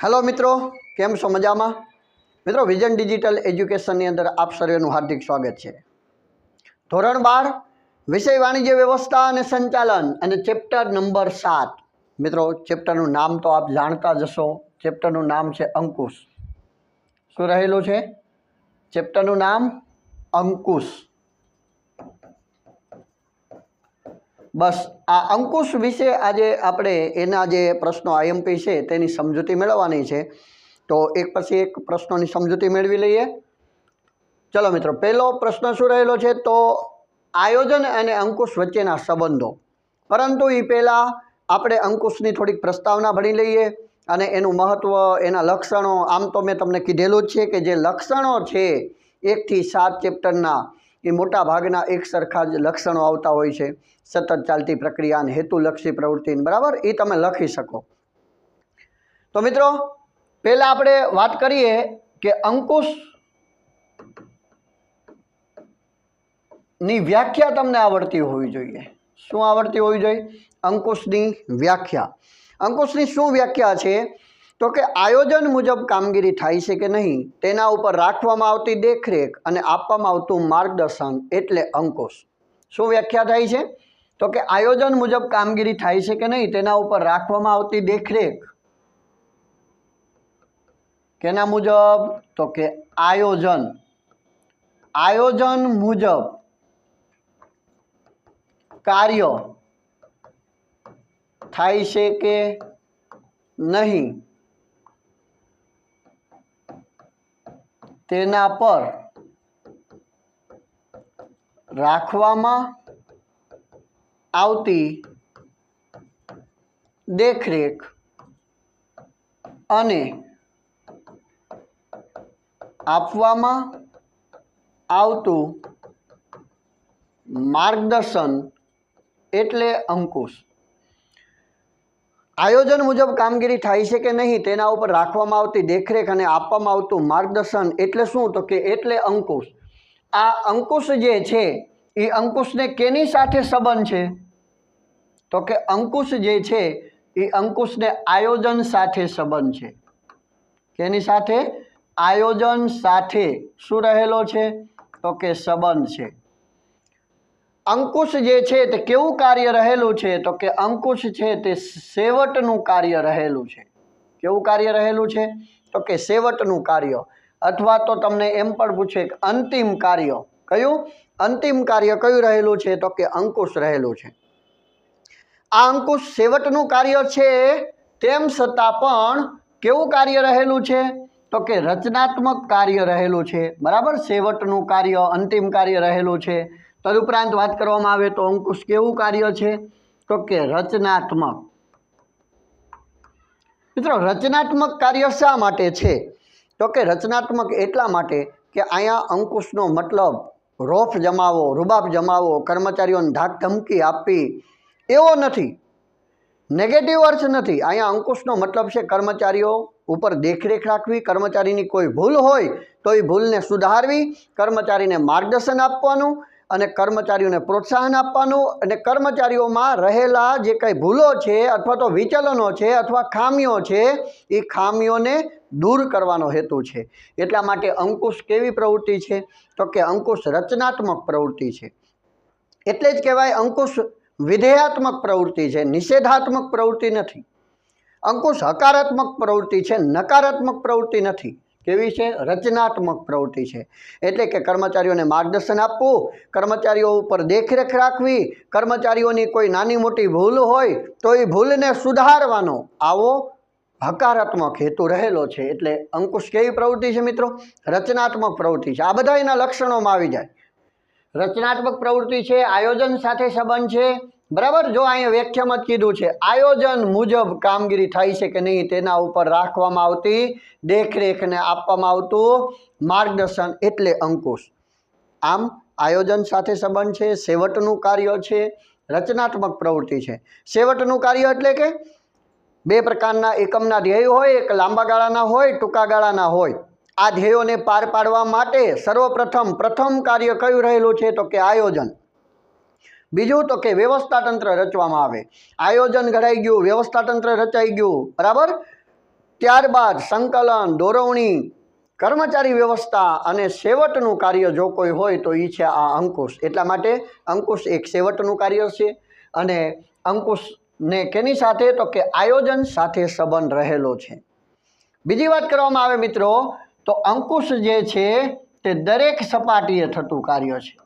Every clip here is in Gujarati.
हेलो मित्रों, केम छो मजामां? मित्रों, विजन डिजिटल एज्युकेशननी अंदर आप सर्वेनुं हार्दिक स्वागत है। धोरण 12 विषय वाणिज्य व्यवस्था और संचालन और चेप्टर नंबर 7। मित्रों, चेप्टरनुं नाम तो आप जाणता ज हशो। चेप्टरनुं नाम है अंकुश। शुं रहेलुं छे? चेप्टरनुं नाम अंकुश। बस आ अंकुश विषे आज आपणे एना जे प्रश्नों आईएमपी है तेनी समझूती मेळववानी छे। तो एक पछी एक प्रश्नों की समझूती मेळवी लईए। चलो मित्रों, पहलो प्रश्न शुं रहेलो छे तो आयोजन अने अंकुश वच्चेना संबंधो। परंतु ई पहेला आपणे अंकुशनी थोड़ीक प्रस्तावना भणी लईए अने एनुं महत्व, एना लक्षणों। आम तो मैं तमने कीधेलुं ज छे के जे लक्षणों छे 1 થી 7 चेप्टरना ए मोटा भागना एक सरखा ज लक्षणों आवता होय छे। सतत चालती प्रक्रिया अने हेतुलक्षी प्रवृत्ति, बराबर, ए तमे लखी शको। तो मित्रों, पहला आपणे वात करीए के अंकुश नी व्याख्या तमने आवड़ती होवी जोईए। शुं आवड़ती होवी जोईए? अंकुशनी व्याख्या। अंकुशनी शुं व्याख्या छे तो के आयोजन मुजब कामगीरी थाय छे के नहीं तेना उपर राखवामां आवती देखरेख अने आपवामां आवतुं मार्गदर्शन एटले अंकुश। शुं व्याख्या थाय छे तो के आयोजन मुजब कामगीरी थाय छे के नहीं तेना उपर राखवामां आवती देखरेख केना मुजब तो के आयोजन आयोजन मुजब कार्य थाय छे के नहीं तेना पर राखवामां आवती देखरेख अने आपवामां आवतुं मार्गदर्शन एटले अंकुश। आयोजन मुजब कामगीरी थाय छे के नहीं तेना उपर राखवामां आवती देखरेख अने आपवामां आवतुं मार्गदर्शन एटले शुं तो के एटले अंकुश। आ अंकुश जे छे ए अंकुश ने केनी साथे संबंध छे तो के अंकुश जे छे ए अंकुश ने आयोजन साथे संबंध छे। केनी साथे? आयोजन साथे शुं रहेलो छे तो के संबंध छे। अंकुश जे छे ते केवुं कार्य रहेलुं छे तो के अंकुश छे ते सेवटनुं कार्य रहेलुं छे। केवुं कार्य रहेलुं छे तो के सेवटनुं कार्य, अथवा तो तमने एम पण पूछे के अंतिम कार्य कयुं? अंतिम कार्य कयुं रहेलुं छे तो के अंकुश रहेलुं छे। आ अंकुश सेवटनुं कार्य छे तेम छतां पण केवुं कार्य रहेलुं छे तो के रचनात्मक कार्य रहेलुं छे। बराबर, सेवटनुं कार्य, अंतिम कार्य रहेलुं छे। तदुपरांत बात करवामां आवे तो अंकुश केवुं कार्य छे तो के रचनात्मक। मित्रों, रचनात्मक कार्य शा माटे छे तो के रचनात्मक एटला माटे के आया अंकुशनो मतलब रोफ जमावो, रुबाब जमावो, कर्मचारीओने धाक धमकी आपी एवो नथी। नेगेटिव अर्थ नहीं। अहींया अंकुशनो मतलब है कर्मचारीओ उपर देखरेख राखवी, कर्मचारीनी कोई भूल होय तो ए भूलने सुधारवी, कर्मचारीने मार्गदर्शन आपवानुं अने कर्मचारीओने प्रोत्साहन आपवानुं अने कर्मचारीओमां रहेला जे कई भूलो छे अथवा तो विचलनो छे अथवा खामीओ छे ए खामीओने दूर करवानो हेतु छे। एटला माटे अंकुश केवी प्रवृत्ति छे तो के अंकुश रचनात्मक प्रवृत्ति छे। एटले ज कहेवाय अंकुश विधेयात्मक प्रवृत्ति है, निषेधात्मक प्रवृत्ति नहीं। अंकुश हकारात्मक प्रवृत्ति है, नकारात्मक प्रवृत्ति नहीं। केवी है? रचनात्मक प्रवृत्ति है। एटले के कर्मचारीओने मार्गदर्शन आपवुं, कर्मचारीओ पर देखरेख राखवी, कर्मचारीओनी कोई नानी मोटी भूल होय तो ए भूलने सुधारवानो आवो हकारात्मक हेतु रहेलो छे। एटले अंकुश केवी प्रवृत्ति है मित्रों? रचनात्मक प्रवृत्ति है। आ बधा एना लक्षणोमां आवी जाय। रचनात्मक प्रवृत्ति है, आयोजन साथे संबंध है। बराबर, जो अहीं व्याख्या में कीधुं छे आयोजन मुजब कामगीरी थाय छे के नहीं तेना उपर राखवामां आवती देखरेख ने आपवामां आवतुं मार्गदर्शन एटले अंकुश। आम आयोजन साथे संबंध है, सेवटनुं कार्य है, रचनात्मक प्रवृत्ति है। सेवटनुं कार्य एटले के बे प्रकारना एकमना ध्येय होय, एक लांबा गाळाना होय, टूंका गाळाना होय। आ ध्येयोने पार पाडवा माटे सर्वप्रथम प्रथम कार्य कयुं रहेलुं छे तो के आयोजन। बीजू तो के व्यवस्था तंत्र रचवामां आवे। आयोजन घड़ाई गयुं, व्यवस्था तंत्र रचाई गयुं, बराबर। ત્યારબાદ સંકલન, દોરવણી, કર્મચારી વ્યવસ્થા અને સેવટનું કાર્ય જો કોઈ હોય તો એ છે આ અંકુશ. એટલા માટે અંકુશ એક સેવટનું કાર્ય છે અને અંકુશને કેની સાથે તો કે આયોજન સાથે સંબંધ રહેલો છે. બીજી વાત કરવામાં આવે મિત્રો તો અંકુશ જે છે તે દરેક સપાટીએ થતું કાર્ય છે.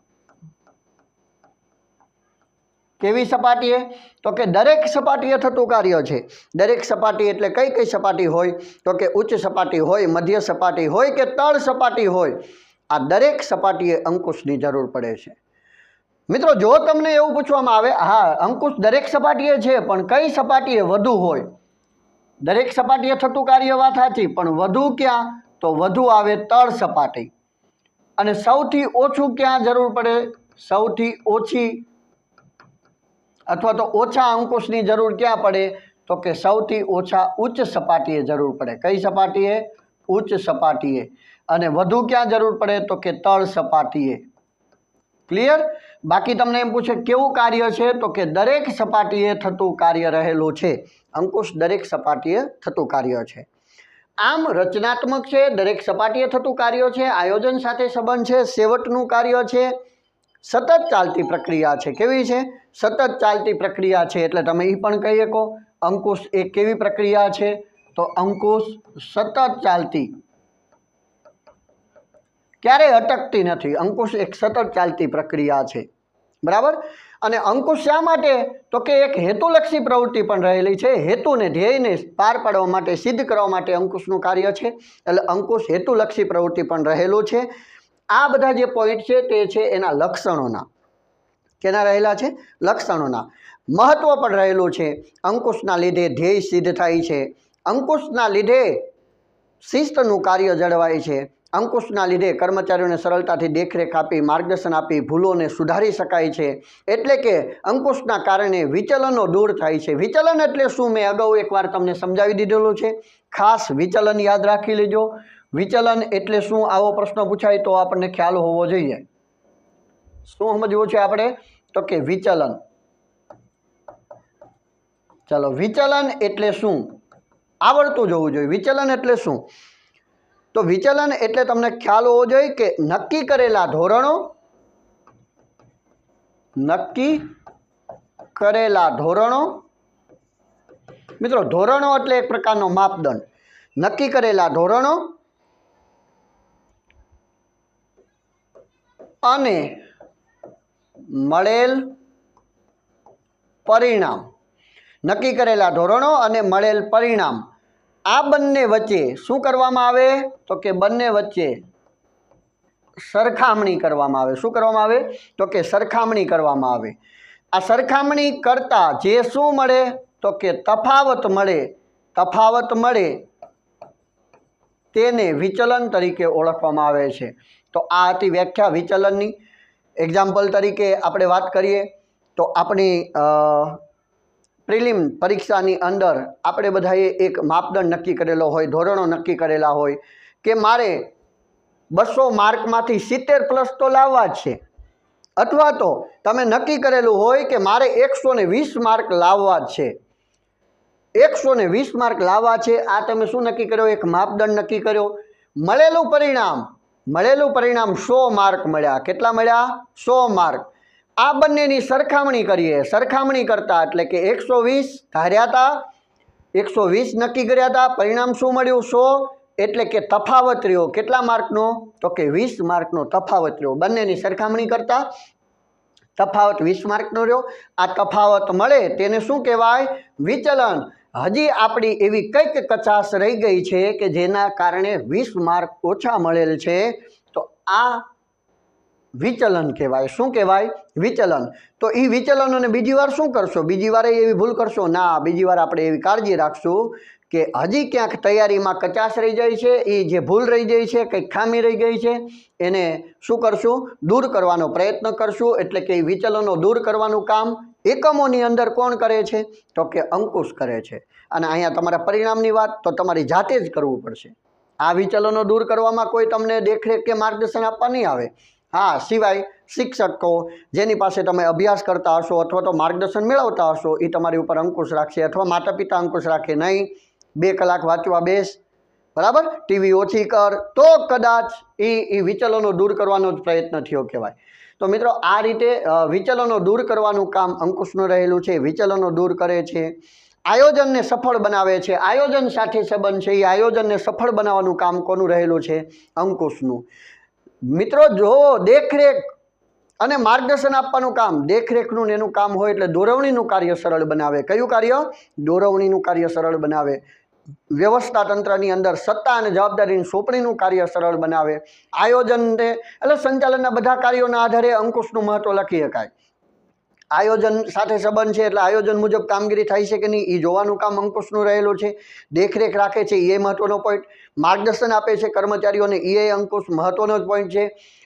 કેવી સપાટીએ તો કે દરેક સપાટીએ થતું કાર્ય છે. દરેક સપાટી એટલે કઈ કઈ સપાટી હોય તો કે ઉચ્ચ સપાટી હોય, મધ્ય સપાટી હોય કે તળ સપાટી હોય, આ દરેક સપાટીએ અંકુશની જરૂર પડે છે. મિત્રો જો તમને એવું પૂછવામાં આવે હા અંકુશ દરેક સપાટીએ છે પણ કઈ સપાટીએ વધુ હોય, દરેક સપાટીએ થતું કાર્ય વાત સાચી પણ વધુ ક્યાં તો વધુ આવે તળ સપાટી. અને સૌથી ઓછું ક્યાં જરૂર પડે, સૌથી ઓછી અથવા તો ઓછા અંકુશની જરૂર ક્યાં પડે તો કે સૌથી ઓછા ઉચ્ચ સપાટીએ જરૂર પડે. કઈ સપાટીએ? ઉચ્ચ સપાટીએ. અને વધુ ક્યાં જરૂર પડે તો કે તળ સપાટીએ. ક્લિયર? બાકી તમને એમ પૂછે કેવું કાર્ય છે તો કે દરેક સપાટીએ થતું કાર્ય રહેલું છે. અંકુશ દરેક સપાટીએ થતું કાર્ય છે. આમ રચનાત્મક છે, દરેક સપાટીએ થતું કાર્ય છે, આયોજન સાથે સંબંધ છે, સેવટનું કાર્ય છે, સતત ચાલતી પ્રક્રિયા છે. કેવી છે? સતત ચાલતી પ્રક્રિયા છે. એટલે તમે એ પણ કહી શકો અંકુશ એક કેવી પ્રક્રિયા છે તો અંકુશ સતત ચાલતી, ક્યારેય અટકતી નથી. અંકુશ એક સતત ચાલતી પ્રક્રિયા છે. બરાબર? અને અંકુશ શા માટે તો કે એક હેતુલક્ષી પ્રવૃત્તિ પણ રહેલી છે. હેતુને ધ્યેયને પાર પાડવા માટે, સિદ્ધ કરવા માટે અંકુશનું કાર્ય છે. એટલે અંકુશ હેતુલક્ષી પ્રવૃત્તિ પણ રહેલું છે. આ બધા જે પોઈન્ટ છે તે છે એના લક્ષણોના. કેના રહેલા છે? લક્ષણોના. મહત્વ પણ રહેલું છે. અંકુશના લીધે ધ્યેય સિદ્ધ થાય છે. અંકુશના લીધે શિસ્તનું કાર્ય જળવાય છે. અંકુશના લીધે કર્મચારીઓને સરળતાથી દેખરેખ આપી, માર્ગદર્શન આપી ભૂલોને સુધારી શકાય છે. એટલે કે અંકુશના કારણે વિચલનો દૂર થાય છે. વિચલન એટલે શું? મેં અગાઉ એકવાર તમને સમજાવી દીધેલું છે. ખાસ વિચલન યાદ રાખી લેજો. વિચલન એટલે શું? આવો પ્રશ્ન પૂછાય તો આપણને ખ્યાલ હોવો જોઈએ. શું સમજવું છે આપણે તો કે વિચલન. ચલો વિચલન એટલે શું આવડતું જવું જોઈએ. વિચલન એટલે શું? તો વિચલન એટલે તમને ખ્યાલ હોવો જોઈએ કે નક્કી કરેલા ધોરણો, નક્કી કરેલા ધોરણો, મિત્રો ધોરણો એટલે એક પ્રકારનો માપદંડ. નક્કી કરેલા ધોરણો અને મળેલ પરિણામ. નક્કી કરેલા ધોરણો અને મળેલ પરિણામ આ બંને વચ્ચે શું કરવામાં આવે તો કે બંને વચ્ચે સરખામણી કરવામાં આવે. શું કરવામાં આવે તો કે સરખામણી કરવામાં આવે. આ સરખામણી કરતા જે શું મળે તો કે તફાવત મળે. તફાવત મળે તેને વિચલન તરીકે ઓળખવામાં આવે છે. તો આ હતી વ્યાખ્યા વિચલનની. એક્ઝામ્પલ તરીકે આપણે વાત કરીએ તો આપણી પ્રિલિમ પરીક્ષાની અંદર આપણે બધાએ એક માપદંડ નક્કી કરેલો હોય, ધોરણો નક્કી કરેલા હોય કે મારે 200 માર્કમાંથી 70+ તો લાવવા જ છે. અથવા તો તમે નક્કી કરેલું હોય કે મારે 120 માર્ક લાવવા જ છે. 120 માર્ક લાવવા છે. આ તમે શું નક્કી કર્યો? એક માપદંડ નક્કી કર્યો. મળેલું પરિણામ 100 માર્ક મળ્યા. કેટલા મળ્યા? 100 માર્ક. આ બંનેની સરખામણી કરીએ. સરખામણી કરતા એટલે કે 120 ધાર્યા હતા, 120 નક્કી કર્યા હતા, પરિણામ શું મળ્યું? 100. એટલે કે તફાવત રહ્યો. કેટલા માર્કનો તો કે 20 માર્કનો તફાવત રહ્યો. બંનેની સરખામણી કરતા તફાવત 20 માર્કનો રહ્યો. આ તફાવત મળે તેને શું કહેવાય? વિચલન. હજી આપણી એવી કંઈક કચાશ રહી ગઈ છે કે જેના કારણે 20 માર્ક ઓછા મળેલ છે. તો આ વિચલન કહેવાય. શું કહેવાય? વિચલન. તો એ વિચલનોને બીજી વાર શું કરશો? બીજી વાર એવી ભૂલ કરશો ના. બીજી વાર આપણે એવી કાળજી રાખશું કે હજી ક્યાંક તૈયારીમાં કચાશ રહી જાય છે, એ જે ભૂલ રહી જાય છે, કંઈક ખામી રહી ગઈ છે, એને શું કરશું? દૂર કરવાનો પ્રયત્ન કરશું. એટલે કે એ વિચલનો દૂર કરવાનું કામ એકમોની અંદર કોણ કરે છે તો કે અંકુશ કરે છે. અને અહીંયા તમારા પરિણામની વાત તો તમારી જાતે જ કરવું પડશે. આ વિચલનો દૂર કરવામાં કોઈ તમને દેખરેખ કે માર્ગદર્શન આપવા નહીં આવે. હા, સિવાય શિક્ષકો જેની પાસે તમે અભ્યાસ કરતા હશો અથવા તો માર્ગદર્શન મેળવતા હશો એ તમારી ઉપર અંકુશ રાખશે. અથવા માતા પિતા અંકુશ રાખે નહીં 2 કલાક વાંચવા બેસ, બરાબર, ટીવી ઓછી કર, તો કદાચ એ વિચલનો દૂર કરવાનો જ પ્રયત્ન થયો કહેવાય. તો મિત્રો આ રીતે વિચલનો દૂર કરવાનું કામ અંકુશનું રહેલું છે. વિચલનો દૂર કરે છે, આયોજનને સફળ બનાવે છે. આયોજન સાથે સંબંધ છે, એ આયોજનને સફળ બનાવવાનું કામ કોનું રહેલું છે? અંકુશનું. મિત્રો જો દેખરેખ અને માર્ગદર્શન આપવાનું કામ, દેખરેખનું એનું કામ હોય એટલે દોરવણીનું કાર્ય સરળ બનાવે. કયું કાર્ય? દોરવણીનું કાર્ય સરળ બનાવે. વ્યવસ્થા તંત્રની અંદર સત્તા અને જવાબદારીની સોંપણીનું કાર્ય સરળ બનાવે. આયોજનને એટલે સંચાલનના બધા કાર્યોના આધારે અંકુશનું મહત્વ લખી શકાય. આયોજન સાથે સંબંધ છે એટલે આયોજન મુજબ કામગીરી થાય છે કે નહીં એ જોવાનું કામ અંકુશનું રહેલું છે. દેખરેખ રાખે છે એ મહત્વનો પોઈન્ટ. માર્ગદર્શન આપે છે કર્મચારીઓને એ અંકુશ મહત્વનો જ પોઈન્ટ છે.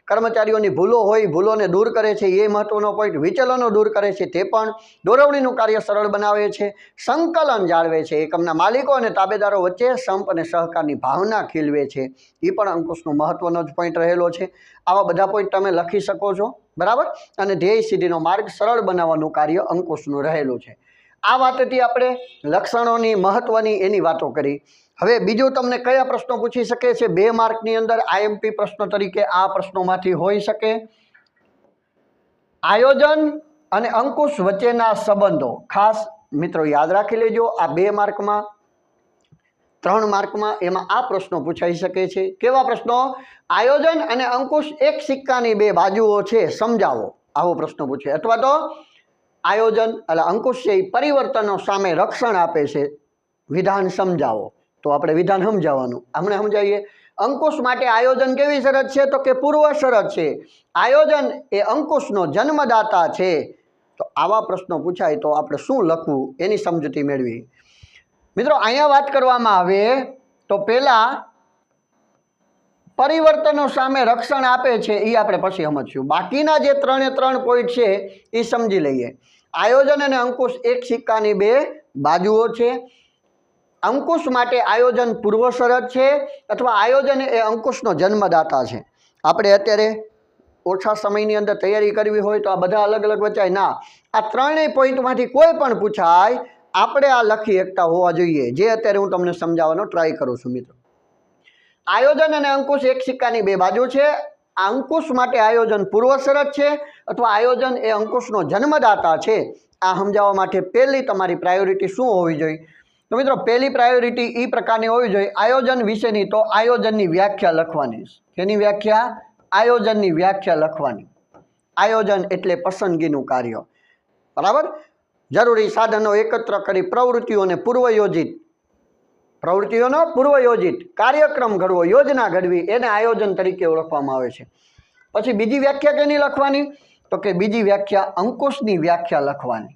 કર્મચારીઓની ભૂલો હોય ભૂલોને દૂર કરે છે એ મહત્વનો પોઈન્ટ. વિચલનો દૂર કરે છે તે પણ. દોરવણીનું કાર્ય સરળ બનાવે છે. સંકલન જાળવે છે. એકમના માલિકો અને તાબેદારો વચ્ચે સંપ અને સહકારની ભાવના ખીલવે છે. એ પણ અંકુશનો મહત્વનો જ પોઈન્ટ રહેલો છે. આવા બધા પોઈન્ટ તમે લખી શકો છો, બરાબર. અને ધ્યેય સિદ્ધિનો માર્ગ સરળ બનાવવાનું કાર્ય અંકુશનું રહેલું છે. આ વાતથી આપણે લક્ષણોની મહત્વની એની વાતો કરી. હવે બીજું તમને કયા પ્રશ્નો પૂછી શકે છે 2 માર્કની અંદર આઈએમપી પ્રશ્નો તરીકે? આ પ્રશ્નોમાંથી હોઈ શકે આયોજન અને અંકુશ વચ્ચેના સંબંધો. ખાસ મિત્રો યાદ રાખી લેજો, આ 2 માર્કમાં 3 માર્કમાં એમાં આ પ્રશ્નો પૂછાઈ શકે છે. કેવા પ્રશ્નો? આયોજન અને અંકુશ એક સિક્કાની 2 બાજુઓ છે, સમજાવો. આવો પ્રશ્ન પૂછે. અથવા તો આયોજન એટલે અંકુશ છે એ પરિવર્તનો સામે રક્ષણ આપે છે, વિધાન સમજાવો. તો આપણે વિધાન સમજાવવાનું હમણાં સમજાવીએ. અંકુશ માટે આયોજન કેવી શરત છે? તો કે પૂર્વ શરત છે. આયોજન એ અંકુશનો જન્મદાતા છે. તો આવા પ્રશ્નો પૂછાય તો આપણે શું લખવું એની સમજૂતી મેળવી. મિત્રો અહીંયા વાત કરવામાં આવે તો પહેલાં પરિવર્તનો સામે રક્ષણ આપે છે એ આપણે પછી સમજશું. બાકીના જે 3 પોઈન્ટ છે એ સમજી લઈએ. આયોજન અને અંકુશ એક સિક્કાની 2 બાજુઓ છે. અંકુશ માટે આયોજન પૂર્વ શરત છે અથવા આયોજન એ અંકુશનો જન્મદાતા છે. આપણે અત્યારે ઓછા સમયની અંદર તૈયારી કરવી હોય તો આ બધા અલગ અલગ વચાય ના. આ 3 પોઈન્ટમાંથી કોઈ પણ પૂછાય આપણે આ લખી શકતા હોવા જોઈએ, જે અત્યારે હું તમને સમજાવવાનો ટ્રાય કરું છું. મિત્રો આયોજન અને અંકુશ એક સિક્કાની 2 બાજુ છે. અંકુશ માટે આયોજન પૂર્વ શરત છે અથવા આયોજન એ અંકુશનો જન્મદાતા છે. આ સમજાવવા માટે પહેલી તમારી પ્રાયોરિટી શું હોવી જોઈએ? તો મિત્રો પહેલી પ્રાયોરિટી એ પ્રકારની હોવી જોઈએ આયોજન વિશેની. તો આયોજનની વ્યાખ્યા લખવાની. એની વ્યાખ્યા? આયોજનની વ્યાખ્યા લખવાની. આયોજન એટલે પસંદગીનું કાર્ય, બરાબર. જરૂરી સાધનો એકત્ર કરી પ્રવૃત્તિઓનો પૂર્વયોજિત કાર્યક્રમ ઘડવો, યોજના ઘડવી, એને આયોજન તરીકે ઓળખવામાં આવે છે. પછી બીજી વ્યાખ્યા કેની લખવાની? તો કે બીજી વ્યાખ્યા અંકુશની વ્યાખ્યા લખવાની.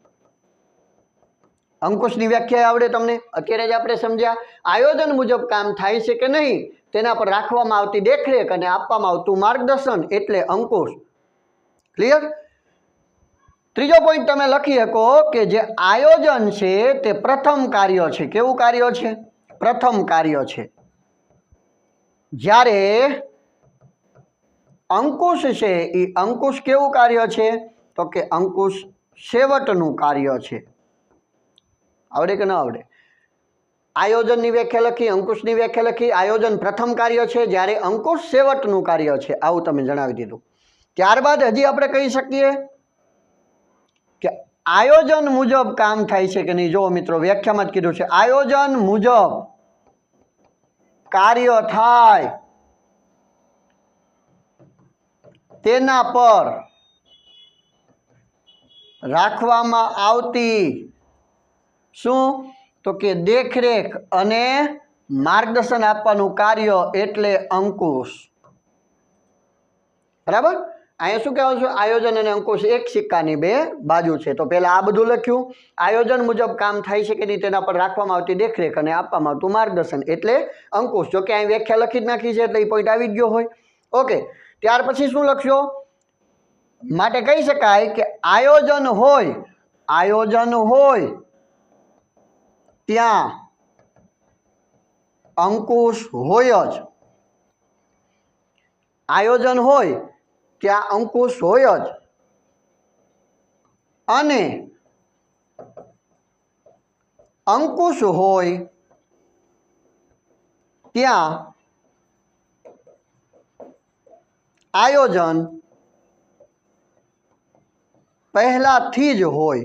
અંકુશની વ્યાખ્યા આવડે તમને? અત્યારે જ આપણે સમજ્યા આયોજન મુજબ કામ થાય છે કે નહીં તેના પર રાખવામાં આવતી દેખરેખ અને આપવામાં આવતું માર્ગદર્શન એટલે અંકુશ. ક્લિયર? ત્રીજો પોઈન્ટ તમે લખી શકો કે જે આયોજન છે તે પ્રથમ કાર્ય છે. કેવું કાર્ય છે? પ્રથમ કાર્ય છે. જ્યારે અંકુશ છે એ અંકુશ કેવું કાર્ય છે? તો કે અંકુશ છેવટનું કાર્ય છે. આવડે કે ન આવડે? આયોજનની વ્યાખ્યા લખી, અંકુશની વ્યાખ્યા લખી. આયોજન પ્રથમ કાર્ય છે જ્યારે અંકુશ છેવટનું કાર્ય છે. આવું તમે જણાવી દીધું. ત્યારબાદ હજી આપણે કહી શકીએ કે આયોજન મુજબ કામ થાય છે કે નહીં. જો મિત્રો વ્યાખ્યામાં જ કીધું છે આયોજન મુજબ કાર્ય થાય તેના પર રાખવામાં આવતી શું? તો કે દેખરેખ અને માર્ગદર્શન આપવાનું કાર્ય એટલે અંકુશ. બરાબર. અહીંયા શું કહેવાનું છે? આયોજન અને અંકુશ એક સિક્કાની 2 બાજુ છે. તો પહેલા આ બધું લખ્યું. આયોજન મુજબ કામ થાય છે કે નહીં તેના પર રાખવામાં આવતી દેખરેખ અને આપવામાં આવતું માર્ગદર્શન એટલે અંકુશ. જો કે અહીં વ્યાખ્યા લખી જ નાખી છે એટલે એ પોઈન્ટ આવી જ ગયો હોય. ઓકે. ત્યાર પછી શું લખશો? માટે કહી શકાય કે આયોજન હોય ત્યાં અંકુશ હોય જ. આયોજન હોય ત્યાં અંકુશ હોય જ. અને અંકુશ હોય ત્યાં આયોજન પહેલાથી જ હોય।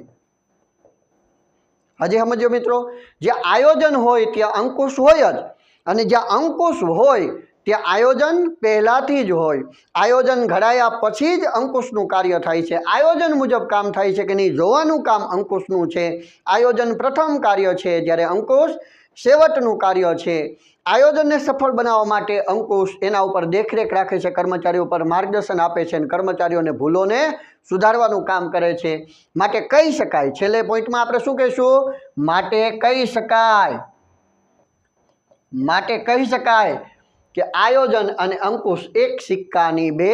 હજી સમજો મિત્રો, જ્યાં આયોજન હોય ત્યાં અંકુશ હોય જ, અને જ્યાં અંકુશ હોય ત્યાં આયોજન પહેલાથી જ હોય। આયોજન ઘડાયા પછી જ અંકુશનું કાર્ય થાય છે। આયોજન મુજબ કામ થાય છે કે નહીં જોવાનું કામ અંકુશનું છે। આયોજન પ્રથમ કાર્ય છે, જ્યારે અંકુશ છેવટનું કાર્ય છે। આયોજનને સફળ બનાવવા માટે અંકુશ એના ઉપર દેખરેખ રાખે છે, કર્મચારીઓ પર માર્ગદર્શન આપે છે અને કર્મચારીઓને ભૂલોને સુધારવાનું કામ કરે છે। માટે કહી શકાય, છેલ્લે પોઈન્ટમાં આપણે શું કહીશું? માટે કહી શકાય, માટે કહી શકાય કે આયોજન અને અંકુશ એક સિક્કાની બે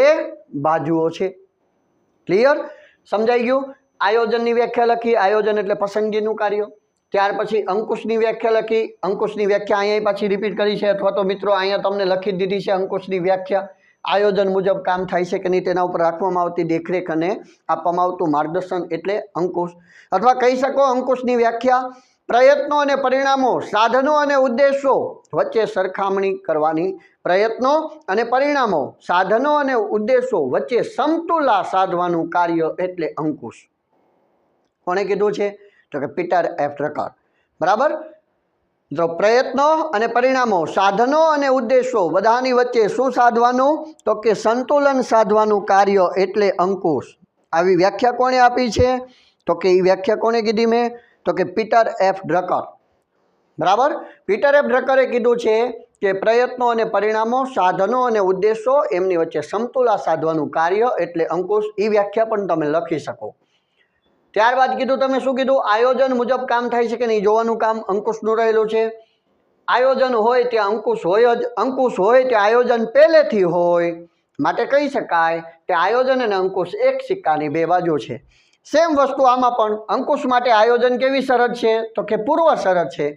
બાજુઓ છે। ક્લિયર? સમજાઈ ગયું? આયોજનની વ્યાખ્યા લખી, આયોજન એટલે પસંદગીનું કાર્ય। ત્યાર પછી અંકુશની વ્યાખ્યા લખી, અંકુશની વ્યાખ્યા અહીંયા પાછી રિપીટ કરી છે, અથવા તો મિત્રો અહીંયા તમને લખી દીધી છે અંકુશની વ્યાખ્યા। આયોજન મુજબ કામ થાય છે કે નહીં તેના ઉપર રાખવામાં આવતી દેખરેખ અને આપવામાં આવતું માર્ગદર્શન એટલે અંકુશ। અથવા કહી શકો અંકુશની વ્યાખ્યા, પ્રયત્નો અને પરિણામો, સાધનો અને ઉદ્દેશો વચ્ચે સરખામણી કરવાની, પ્રયત્નો અને પરિણામો, સાધનો અને ઉદ્દેશો વચ્ચે સમતુલા સાધવાનું કાર્ય એટલે અંકુશ। કોણે કીધું છે? તો કે પીટર એફ ડ્રકર। બરાબર? તો પ્રયત્નો અને પરિણામો, સાધનો અને ઉદ્દેશો બધાની વચ્ચે શું સાધવાનું? તો કે સંતુલન સાધવાનું કાર્ય એટલે અંકુશ। આવી વ્યાખ્યા કોણે આપી છે? તો કે એ વ્યાખ્યા કોણે કીધી મેં? તો કે પીટર એફ ડ્રકર। બરાબર? પીટર એફ ડ્રકરે કીધું છે કે પ્રયત્નો અને પરિણામો, સાધનો અને ઉદ્દેશો એમની વચ્ચે સમતુલા સાધવાનું કાર્ય એટલે અંકુશ। એ વ્યાખ્યા પણ તમે લખી શકો। ત્યારબાદ કીધું, તમે શું કીધું? આયોજન મુજબ કામ થાય છે કે નહીં જોવાનું કામ અંકુશનું રહેલું છે। આયોજન હોય ત્યાં અંકુશ હોય જ, અંકુશ હોય ત્યાં આયોજન પહેલેથી હોય। માટે કહી શકાય કે આયોજન અને અંકુશ એક સિક્કાની બે બાજુ છે। સેમ વસ્તુ આમાં પણ, અંકુશ માટે આયોજન કેવી શરત છે? તો કે પૂર્વ શરત છે।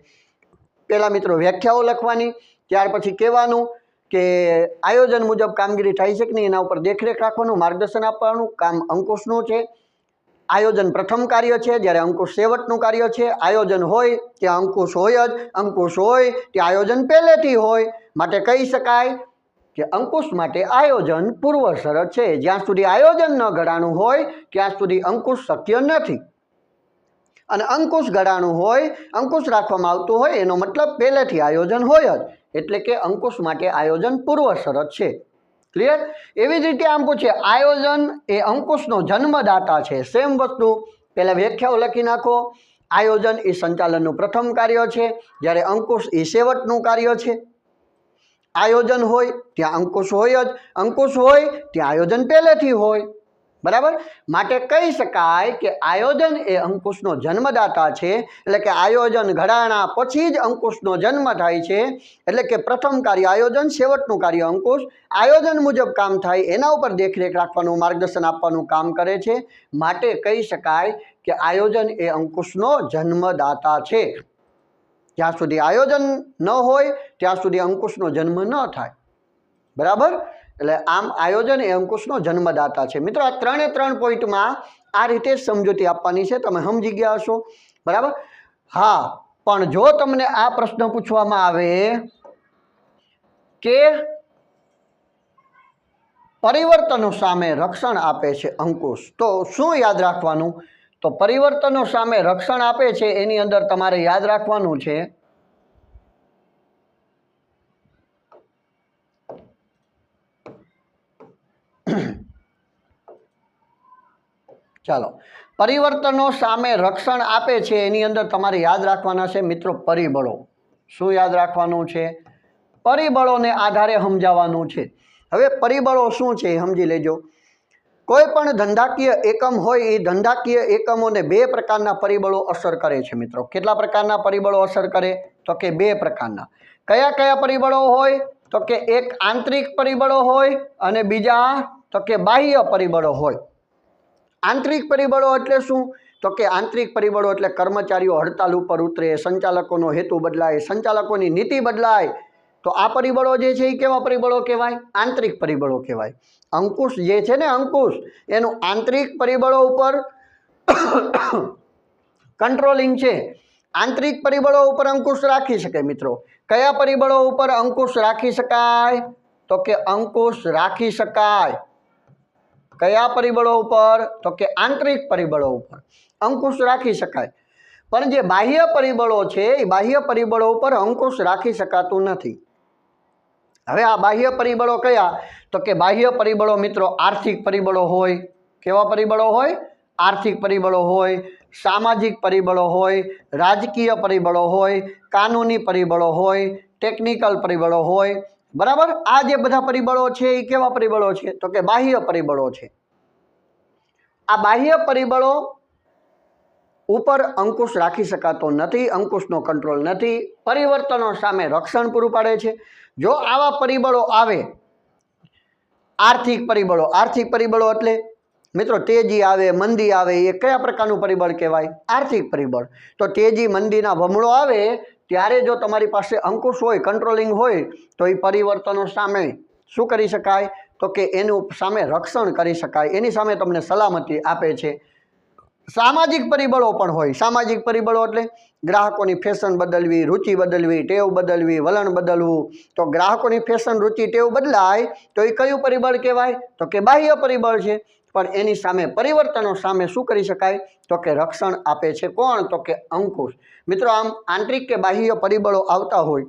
પહેલા મિત્રો વ્યાખ્યાઓ લખવાની, ત્યાર પછી કહેવાનું કે આયોજન મુજબ કામગીરી થાય છે કે નહીં એના ઉપર દેખરેખ રાખવાનું, માર્ગદર્શન આપવાનું કામ અંકુશનું છે। આયોજન પ્રથમ કાર્ય છે, જ્યારે અંકુશ છેવટનું કાર્ય છે। આયોજન હોય ત્યાં અંકુશ હોય જ, અંકુશ હોય ત્યાં આયોજન પહેલેથી હોય। માટે કહી શકાય કે અંકુશ માટે આયોજન પૂર્વ શરત છે। જ્યાં સુધી આયોજન ન ઘડાણું હોય ત્યાં સુધી અંકુશ શક્ય નથી, અને અંકુશ ઘડાણું હોય, અંકુશ રાખવામાં આવતું હોય એનો મતલબ પહેલેથી આયોજન હોય જ, એટલે કે અંકુશ માટે આયોજન પૂર્વ શરત છે। ક્લિયર? એવી જ રીતે આમ પૂછે, આયોજન એ અંકુશનો જન્મદાતા છે। સેમ વસ્તુ, પહેલા વ્યાખ્યાઓ લખી નાખો। આયોજન એ સંચાલનનું પ્રથમ કાર્ય છે, જ્યારે અંકુશ એ છેવટનું કાર્ય છે। આયોજન હોય ત્યાં અંકુશ હોય જ, અંકુશ હોય ત્યાં આયોજન પહેલેથી હોય। બરાબર? માટે કહી શકાય કે આયોજન એ અંકુશનો જન્મદાતા છે, એટલે કે આયોજન ઘડાણા પછી જ અંકુશનો જન્મ થાય છે। એટલે કે પ્રથમ કાર્ય આયોજન, છેવટનું કાર્ય અંકુશ। આયોજન મુજબ કામ થાય એના ઉપર દેખરેખ રાખવાનું, માર્ગદર્શન આપવાનું કામ કરે છે। માટે કહી શકાય કે આયોજન એ અંકુશનો જન્મદાતા છે। જ્યાં સુધી આયોજન ન હોય ત્યાં સુધી અંકુશનો જન્મ ન થાય। બરાબર? એટલે આમ આયોજન એ અંકુશનો જન્મદાતા છે। મિત્રો, આ ત્રણે ત્રણ પોઈન્ટમાં આ રીતે જ સમજૂતી આપવાની છે, તમે સમજી ગયા હશો। બરાબર? હા, પણ જો તમને આ પ્રશ્ન પૂછવામાં આવે કે પરિવર્તનો સામે રક્ષણ આપે છે અંકુશ, તો શું યાદ રાખવાનું? તો પરિવર્તનો સામે રક્ષણ આપે છે એની અંદર તમારે યાદ રાખવાનું છે ચાલો, પરિવર્તનો સામે રક્ષણ આપે છે એની અંદર તમારે યાદ રાખવાના છે મિત્રો પરિબળો। શું યાદ રાખવાનું છે? પરિબળોને આધારે સમજાવવાનું છે। હવે પરિબળો શું છે એ સમજી લેજો। કોઈ પણ ધંધાકીય એકમ હોય એ ધંધાકીય એકમોને બે પ્રકારના પરિબળો અસર કરે છે મિત્રો। કેટલા પ્રકારના પરિબળો અસર કરે? તો કે બે પ્રકારના। કયા કયા પરિબળો હોય? તો કે એક આંતરિક પરિબળો હોય અને બીજા તો કે બાહ્ય પરિબળો હોય। આંતરિક પરિબળો એટલે શું? તો કે આંતરિક પરિબળો એટલે કર્મચારીઓ હડતાલ ઉપર ઉતરે, સંચાલકોનો હેતુ બદલાય, સંચાલકોની નીતિ બદલાય, તો આ પરિબળો જે છે એ કેવા પરિબળો કહેવાય? આંતરિક પરિબળો કહેવાય। અંકુશ જે છે ને અંકુશ, એનું આંતરિક પરિબળો ઉપર કંટ્રોલિંગ છે। આંતરિક પરિબળો ઉપર અંકુશ રાખી શકાય મિત્રો। કયા પરિબળો ઉપર અંકુશ રાખી શકાય? તો કે અંકુશ રાખી શકાય કયા પરિબળો ઉપર? તો કે આંતરિક પરિબળો ઉપર અંકુશ રાખી શકાય। પણ જે બાહ્ય પરિબળો છે એ બાહ્ય પરિબળો ઉપર અંકુશ રાખી શકાતું નથી। હવે આ બાહ્ય પરિબળો કયા? તો કે બાહ્ય પરિબળો મિત્રો આર્થિક પરિબળો હોય। કેવા પરિબળો હોય? આર્થિક પરિબળો હોય, સામાજિક પરિબળો હોય, રાજકીય પરિબળો હોય, કાનૂની પરિબળો હોય, ટેકનિકલ પરિબળો હોય। બરાબર, આ જે બધા પરિબળો છે એ કેવા પરિબળો છે? તો કે બાહ્ય પરિબળો છે। આ બાહ્ય પરિબળો ઉપર અંકુશ રાખી શકાતો નથી, અંકુશનો કંટ્રોલ નથી, પરિવર્તનો સામે રક્ષણ પૂરું પાડે છે। જો આવા પરિબળો આવે, આર્થિક પરિબળો એટલે મિત્રો તેજી આવે, મંદી આવે, એ કયા પ્રકારનું પરિબળ કહેવાય? આર્થિક પરિબળ। તો તેજી મંદીના ભમણો આવે ત્યારે જો તમારી પાસે અંકુશ હોય, કંટ્રોલિંગ હોય, તો એ પરિવર્તનો સામે શું કરી શકાય? તો કે એનું સામે રક્ષણ કરી શકાય, એની સામે તમને સલામતી આપે છે। સામાજિક પરિબળો પણ હોય। સામાજિક પરિબળો એટલે ગ્રાહકોની ફેશન બદલવી, રુચિ બદલવી, ટેવ બદલવી, વલણ બદલવું। તો ગ્રાહકોની ફેશન, રુચિ, ટેવ બદલાય તો એ કયું પરિબળ કહેવાય? તો કે બાહ્ય પરિબળ છે। પણ એની સામે પરિવર્તનો સામે શું કરી શકાય? તો કે રક્ષણ આપે છે કોણ? તો કે અંકુશ। મિત્રો આમ આંતરિક કે બાહ્ય પરિબળો આવતા હોય,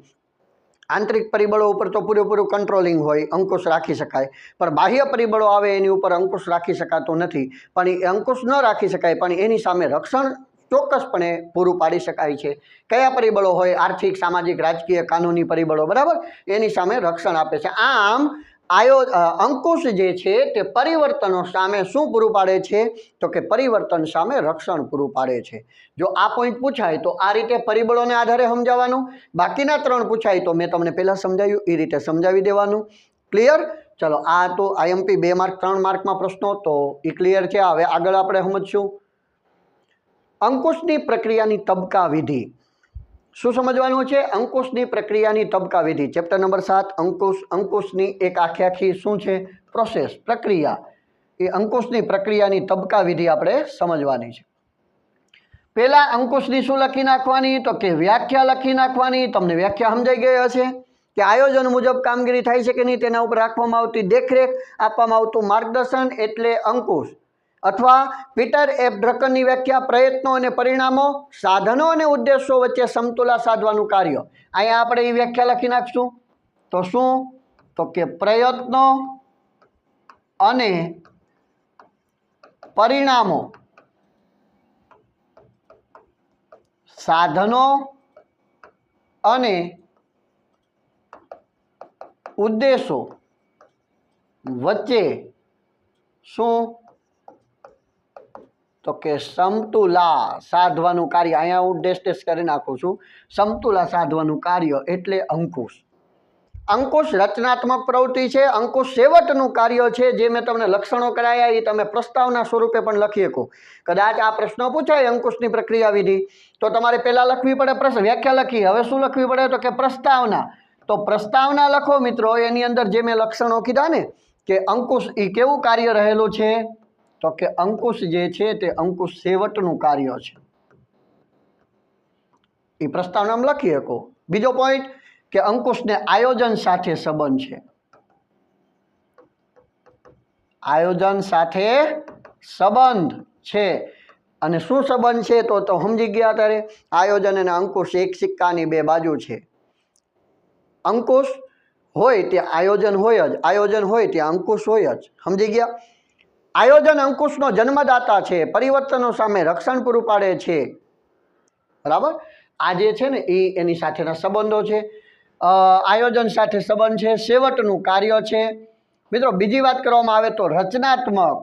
આંતરિક પરિબળો ઉપર તો પૂરેપૂરું કંટ્રોલિંગ હોય, અંકુશ રાખી શકાય, પણ બાહ્ય પરિબળો આવે એની ઉપર અંકુશ રાખી શકાતો નથી। પણ એ અંકુશ ન રાખી શકાય પણ એની સામે રક્ષણ ચોક્કસપણે પૂરું પાડી શકાય છે। કયા પરિબળો હોય? આર્થિક, સામાજિક, રાજકીય, કાનૂની પરિબળો, બરાબર, એની સામે રક્ષણ આપે છે। આમ અંકુશ જે છે તે પરિવર્તનો સામે શું પૂરું પાડે છે? તો કે પરિવર્તન સામે રક્ષણ પૂરું પાડે છે। જો આ પોઈન્ટ પૂછાય તો આ રીતે પરિબળોને આધારે સમજાવવાનું, બાકીના 3 પૂછાય તો મેં તમને પહેલાં સમજાવ્યું એ રીતે સમજાવી દેવાનું। ક્લિયર? ચલો, આ તો આઈએમપી 2 માર્ક 3 માર્કમાં પ્રશ્નો તો એ ક્લિયર છે। હવે આગળ આપણે સમજશું અંકુશની પ્રક્રિયાની તબક્કા વિધિ। શું સમજવાનું છે? અંકુશની પ્રક્રિયાની તબક્કા વિધિ, ચેપ્ટર નંબર 7 અંકુશની એક આખી શું છે? પ્રોસેસ, પ્રક્રિયા। એ અંકુશની પ્રક્રિયાની તબક્કા વિધિ આપણે સમજવાની છે। પહેલા અંકુશની શું લખી નાખવાની? તો કે વ્યાખ્યા લખી નાખવાની। તમને વ્યાખ્યા સમજાઈ ગઈ હશે કે આયોજન મુજબ કામગીરી થાય છે કે નહીં તેના ઉપર રાખવામાં આવતી દેખરેખ, આપવામાં આવતું માર્ગદર્શન એટલે અંકુશ। અથવા પીટર એફ ડ્રકનની વ્યાખ્યા પ્રયત્નો અને પરિણામો, સાધનો અને ઉદ્દેશો વચ્ચે સમતુલા સાધવાનું કાર્ય। અહીંયા આપણે એ વ્યાખ્યા લખી નાખશું તો શું? તો કે પ્રયત્નો અને પરિણામો, સાધનો અને ઉદ્દેશો વચ્ચે શું? તો કે સમતુલા સાધવાનું કાર્ય। અહીંયા હું ડેશ કરી નાખું છું, સમતુલા સાધવાનું કાર્ય એટલે અંકુશ। અંકુશ રચનાત્મક પ્રવૃત્તિ છે। અંકુશ સેવટનું કાર્ય છે। જે મેં તમને લક્ષણો કરાયા એ તમે પ્રસ્તાવના સ્વરૂપે પણ લખી શકો। કદાચ આ પ્રશ્ન પૂછાય અંકુશની પ્રક્રિયા વિધિ તો તમારે પહેલાં લખવી પડે વ્યાખ્યા લખી, હવે શું લખવી પડે? તો કે પ્રસ્તાવના। તો પ્રસ્તાવના લખો મિત્રો, એની અંદર જે મેં લક્ષણો કીધા ને કે અંકુશ એ કેવું કાર્ય રહેલું છે? તો કે અંકુશ જે છે તે અંકુશ સેવટનું કાર્ય છે, એ પ્રસ્તાવનામાં લખી શકો। બીજો પોઈન્ટ કે અંકુશને આયોજન સાથે સંબંધ છે। આયોજન સાથે સંબંધ છે। અને શું સંબંધ છે? તો સમજી ગયા ત્યારે આયોજન અને અંકુશ એક સિક્કાની 2 બાજુ છે। અંકુશ હોય ત્યાં આયોજન હોય જ, આયોજન હોય ત્યાં અંકુશ હોય જ। સમજી ગયા? આયોજન અંકુશનો જન્મદાતા છે, પરિવર્તનો સામે રક્ષણ પૂરું પાડે છે, બરાબર। આ જે છે ને એ એની સાથેના સંબંધો છે। આયોજન સાથે સંબંધ છે, સેવટનું કાર્ય છે। મિત્રો બીજી વાત કરવામાં આવે તો રચનાત્મક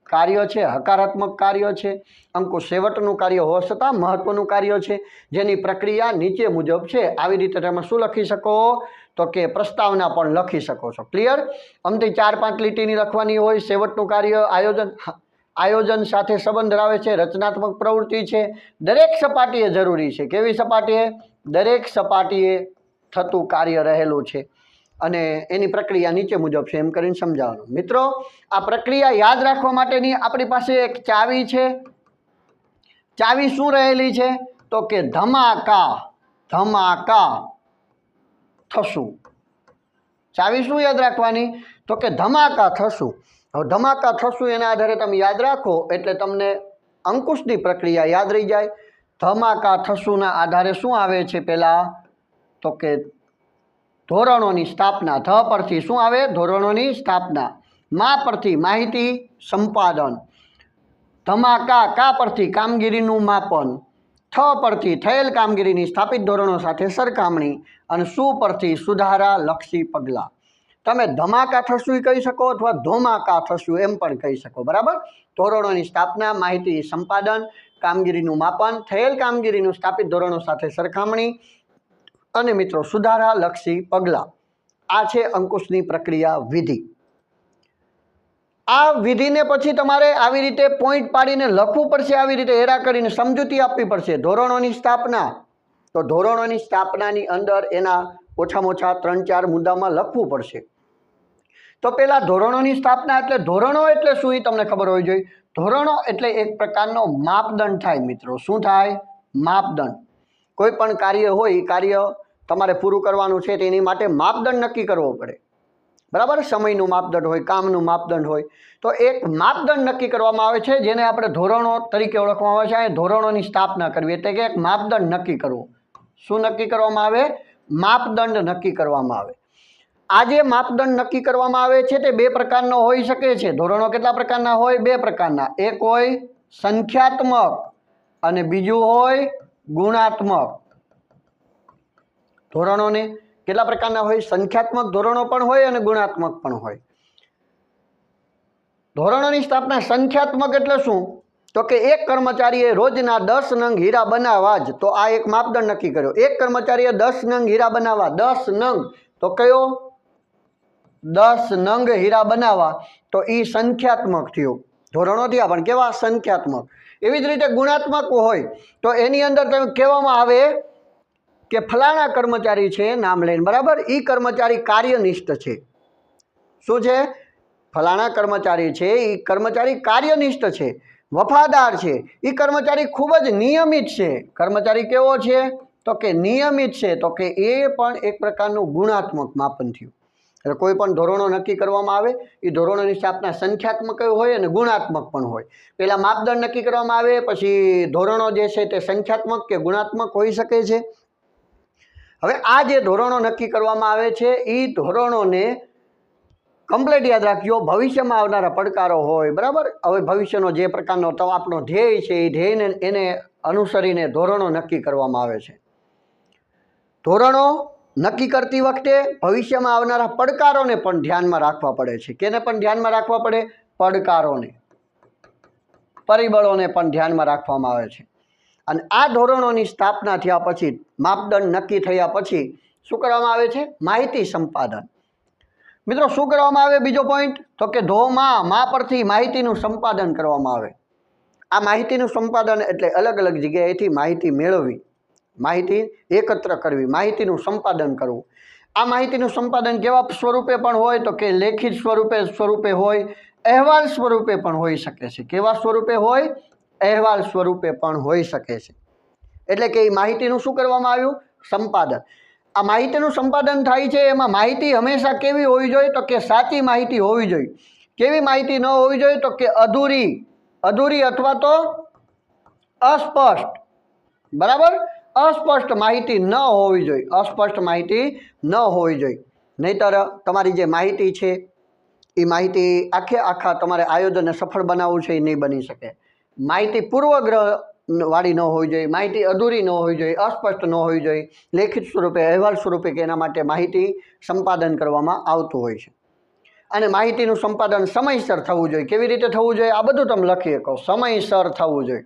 કાર્ય છે, હકારાત્મક કાર્ય છે। અંકુશ સેવટનું કાર્ય હોવા છતાં મહત્વનું કાર્ય છે, જેની પ્રક્રિયા નીચે મુજબ છે। આવી રીતે તમે શું લખી શકો? તો કે પ્રસ્તાવના પણ લખી શકો છો। ક્લિયર? આમથી 4-5 લીટીની લખવાની હોય। સેવટનું કાર્ય આયોજન સાથે સંબંધ ધરાવે છે, રચનાત્મક પ્રવૃત્તિ છે, દરેક સપાટીએ જરૂરી છે। કેવી સપાટીએ? દરેક સપાટીએ થતું કાર્ય રહેલું છે અને એની પ્રક્રિયા નીચે મુજબ છે, એમ કરીને સમજાવવાનું। મિત્રો આ પ્રક્રિયા યાદ રાખવા માટેની આપણી પાસે એક ચાવી છે, ચાવી શું રહેલી છે? તો કે ધમાકા ધમાકા થશું. ચાવી શું યાદ રાખવાની? તો કે ધમાકા થશું. હવે ધમાકા થશું એના આધારે તમે યાદ રાખો એટલે તમને અંકુશની પ્રક્રિયા યાદ રહી જાય. ધમાકા થશુંના આધારે શું આવે છે પહેલાં? તો કે ધોરણોની સ્થાપના. ધ પરથી શું આવે? ધોરણોની સ્થાપના. મા પરથી માહિતી સંપાદન. ધમાકા કા પરથી કામગીરીનું માપન. થ પરથી થયેલ કામગીરીની સ્થાપિત ધોરણો સાથે સરખામણી. અને સુ પરથી સુધારા લક્ષી પગલાં. તમે ધમાકા થશું કહી શકો અથવા ધોમાકા થશું એમ પણ કહી શકો. બરાબર. ધોરણોની સ્થાપના, માહિતી સંપાદન, કામગીરીનું માપન, થયેલ કામગીરીનું સ્થાપિત ધોરણો સાથે સરખામણી અને મિત્રો સુધારા લક્ષી પગલાં. આ છે અંકુશની પ્રક્રિયા વિધિ. આ વિધિને પછી તમારે આવી રીતે પોઈન્ટ પાડીને લખવું પડશે. આવી રીતે હેરા કરીને સમજૂતી આપવી પડશે. ધોરણોની સ્થાપના, તો ધોરણોની સ્થાપનાની અંદર એના ઓછામાં ઓછા 3-4 મુદ્દામાં લખવું પડશે. તો પહેલાં ધોરણોની સ્થાપના એટલે ધોરણો એટલે શું એ તમને ખબર હોવી જોઈએ. ધોરણો એટલે એક પ્રકારનો માપદંડ થાય મિત્રો. શું થાય? માપદંડ. કોઈ પણ કાર્ય હોય એ કાર્ય તમારે પૂરું કરવાનું છે તેની માટે માપદંડ નક્કી કરવો પડે. બરાબર. સમયનું માપદંડ હોય, કામનું માપદંડ હોય. તો એક માપદંડ નક્કી કરવામાં આવે છે જેને આપણે ધોરણો તરીકે ઓળખવામાં આવે છે. આ ધોરણોની સ્થાપના કરવી એટલે કે એક માપદંડ નક્કી કરવો. શું નક્કી કરવામાં આવે? માપદંડ નક્કી કરવામાં આવે. આ જે માપદંડ નક્કી કરવામાં આવે છે તે 2 પ્રકારનો હોઈ શકે છે. ધોરણો કેટલા પ્રકારના હોય? 2 પ્રકારના. એક હોય સંખ્યાત્મક અને બીજું હોય ગુણાત્મક. ધોરણોને કેટલા પ્રકારના હોય? સંખ્યાત્મક ધોરણો પણ હોય અને ગુણાત્મક પણ હોય. ધોરણોની સ્થાપના સંખ્યાત્મક એટલે શું? તો કે એક કર્મચારીએ રોજના 10 નંગ હીરા બનાવવા જ. તો આ એક માપદંડ નક્કી કર્યો. એક કર્મચારીએ 10 નંગ હીરા બનાવવા. 10 નંગ તો કયો? 10 નંગ હીરા બનાવવા. તો એ સંખ્યાત્મક થયો. ધોરણો થયા પણ કેવા? સંખ્યાત્મક. એવી જ રીતે ગુણાત્મક હોય તો એની અંદર તમે કહેવામાં આવે કે ફલાણા કર્મચારી છે નામ લઈને. બરાબર. એ કર્મચારી કાર્યનિષ્ઠ છે. શું છે? ફલાણા કર્મચારી છે એ કર્મચારી કાર્યનિષ્ઠ છે, વફાદાર છે. એ કર્મચારી ખૂબ જ નિયમિત છે. કર્મચારી કેવો છે? તો કે નિયમિત છે. તો કે એ પણ એક પ્રકારનું ગુણાત્મક માપન થયું. એટલે કોઈ પણ ધોરણો નક્કી કરવામાં આવે એ ધોરણોની સ્થાપના સંખ્યાત્મક હોય અને ગુણાત્મક પણ હોય. પહેલાં માપદંડ નક્કી કરવામાં આવે પછી ધોરણો જે છે તે સંખ્યાત્મક કે ગુણાત્મક હોઈ શકે છે. હવે આ જે ધોરણો નક્કી કરવામાં આવે છે એ ધોરણોને કમ્પ્લીટ યાદ રાખજો. ભવિષ્યમાં આવનારા પડકારો હોય. બરાબર. હવે ભવિષ્યનો જે પ્રકારનો આપણો ધ્યેય છે એ ધ્યેયને એને અનુસરીને ધોરણો નક્કી કરવામાં આવે છે. ધોરણો નક્કી કરતી વખતે ભવિષ્યમાં આવનારા પડકારોને પણ ધ્યાનમાં રાખવા પડે છે. કેને પણ ધ્યાનમાં રાખવા પડે? પડકારોને, પરિબળોને પણ ધ્યાનમાં રાખવામાં આવે છે. અને આ ધોરણોની સ્થાપના થયા પછી, માપદંડ નક્કી થયા પછી શું કરવામાં આવે છે? માહિતી સંપાદન. મિત્રો શું કરવામાં આવે? બીજો પોઈન્ટ તો કે મા પરથી માહિતીનું સંપાદન કરવામાં આવે. આ માહિતીનું સંપાદન એટલે અલગ અલગ જગ્યાએથી માહિતી મેળવવી, માહિતી એકત્ર કરવી, માહિતીનું સંપાદન કરવું. આ માહિતીનું સંપાદન કેવા સ્વરૂપે પણ હોય? તો કે લેખિત સ્વરૂપે હોય, અહેવાલ સ્વરૂપે પણ હોઈ શકે છે. કેવા સ્વરૂપે હોય? અહેવાલ સ્વરૂપે પણ હોઈ શકે છે. એટલે કે એ માહિતીનું શું કરવામાં આવ્યું? સંપાદન. આ માહિતીનું સંપાદન થાય છે એમાં માહિતી હંમેશા કેવી હોવી જોઈએ? તો કે સાચી માહિતી હોવી જોઈએ. કેવી માહિતી ન હોવી જોઈએ? તો કે અધૂરી અથવા તો અસ્પષ્ટ. બરાબર. અસ્પષ્ટ માહિતી ન હોવી જોઈએ. અસ્પષ્ટ માહિતી ન હોવી જોઈએ. નહીંતર તમારી જે માહિતી છે એ માહિતી આખા તમારે આયોજનને સફળ બનાવવું છે એ નહીં બની શકે. માહિતી પૂર્વગ્રહ વાળી ન હોવી જોઈએ, માહિતી અધૂરી ન હોવી જોઈએ, અસ્પષ્ટ ન હોવી જોઈએ. લેખિત સ્વરૂપે, અહેવાલ સ્વરૂપે કે એના માટે માહિતી સંપાદન કરવામાં આવતું હોય છે. અને માહિતીનું સંપાદન સમયસર થવું જોઈએ. કેવી રીતે થવું જોઈએ? આ બધું તમે લખી શકો. સમયસર થવું જોઈએ.